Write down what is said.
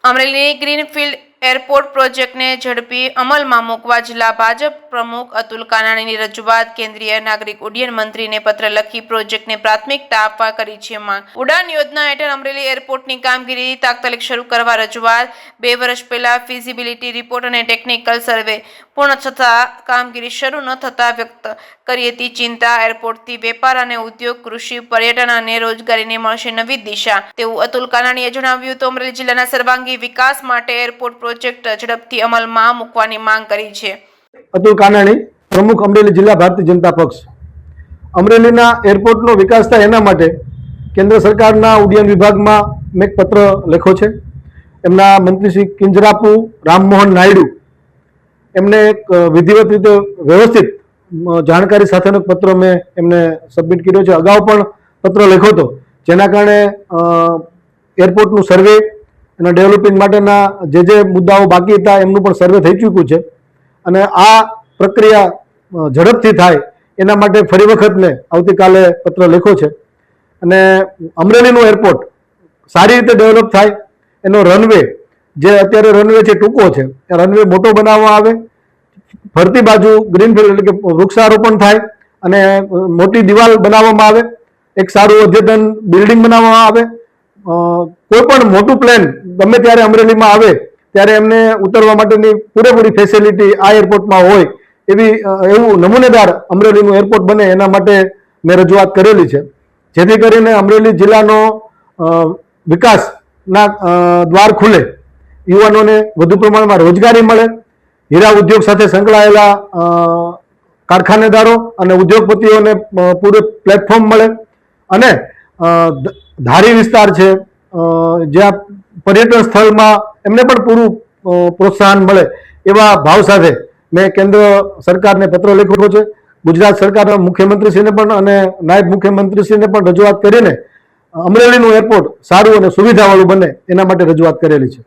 અમરેલીની greenfield airport પ્રોજેક્ટને ઝડપી અમલમાં મૂકવા જિલ્લા ભાજપ પ્રમુખ અતુલ કાનાણીની રજૂઆત કેન્દ્રીય નાગરિક ઉડ્ડયન મંત્રીને પત્ર લખી પ્રોજેક્ટને પ્રાથમિકતા આપવા કરી છે માંગ। ઉડાન યોજના હેઠળ અમરેલી એરપોર્ટની કામગીરી તાત્કાલિક શરૂ કરવા રજૂઆત। 2 વર્ષ પહેલા ફિઝિબિલિટી રિપોર્ટ અને ટેકનિકલ સર્વે પૂર્ણ થતાં કામગીરી શરૂ ન થતાં વ્યક્ત કરી હતી ચિંતા। એરપોર્ટથી વેપાર અને ઉદ્યોગ, કૃષિ, પર્યટન અને રોજગારીને મળશે નવી દિશા તેવું અતુલ કાનાણીએ જણાવ્યું હતું। અમરેલી જિલ્લાના સર્વાંગી વિકાસ માટે એરપોર્ટ પ્રોજેક્ટ ઝડપથી અમલમાં મૂકવાની માંગ કરી છે। અતુલ કાનાણી, પ્રમુખ અમરેલી જિલ્લા ભારતીય જનતા પક્ષ। અમરેલીના એરપોર્ટનો વિકાસ થાય એના માટે કેન્દ્ર સરકારના ઉડ્ડયન વિભાગમાં મેં એક પત્ર લખ્યો છે। એમના મંત્રી શ્રી કિંજરાપુ રામમોહન નાયડુ એમને એક વિધિવત રીતે વ્યવસ્થિત જાણકારી સાથેનો પત્ર મેં એમને સબમિટ કર્યો છે। અગાઉ પણ પત્ર લખ્યો હતો, જેના કારણે એરપોર્ટનું સર્વે અને ડેવલપિંગ માટેના જે મુદ્દાઓ બાકી હતા એમનું પણ સર્વે થઈ ચૂક્યું છે અને આ પ્રક્રિયા ઝડપથી થાય એના માટે ફરી વખત મેં આવતીકાલે પત્ર લખ્યો છે અને અમરેલીનું એરપોર્ટ સારી રીતે ડેવલપ થાય, એનો રનવે જે અત્યારે રનવે છે ટૂંકો છે, એ રનવે મોટો બનાવવામાં આવે, ફરતી બાજુ ગ્રીનફિલ્ડ એટલે કે વૃક્ષારોપણ થાય અને મોટી દિવાલ બનાવવામાં આવે, એક સારું અદ્યતન બિલ્ડિંગ બનાવવામાં આવે। કોઈ પણ મોટું પ્લેન ગમે ત્યારે અમરેલીમાં આવે ત્યારે એમને ઉતરવા માટેની પૂરેપૂરી ફેસિલિટી આ એરપોર્ટમાં હોય એવું નમૂનેદાર અમરેલીનું એરપોર્ટ બને એના માટે મેં રજૂઆત કરેલી છે, જેથી કરીને અમરેલી જિલ્લાનો વિકાસના દ્વાર ખુલે, યુવાનોને વધુ પ્રમાણમાં રોજગારી મળે, હીરા ઉદ્યોગ સાથે સંકળાયેલા કારખાનેદારો અને ઉદ્યોગપતિઓને પૂરું પ્લેટફોર્મ મળે અને ધારી વિસ્તાર છે જ્યાં પર્યટન સ્થળમાં એમને પણ પૂરું પ્રોત્સાહન મળે એવા ભાવ સાથે મેં કેન્દ્ર સરકારને પત્ર લખ્યો છે। ગુજરાત સરકારના મુખ્યમંત્રીશ્રીને પણ અને નાયબ મુખ્યમંત્રીશ્રીને પણ રજૂઆત કરીને અમરેલીનું એરપોર્ટ સારું અને સુવિધાવાળું બને એના માટે રજૂઆત કરેલી છે।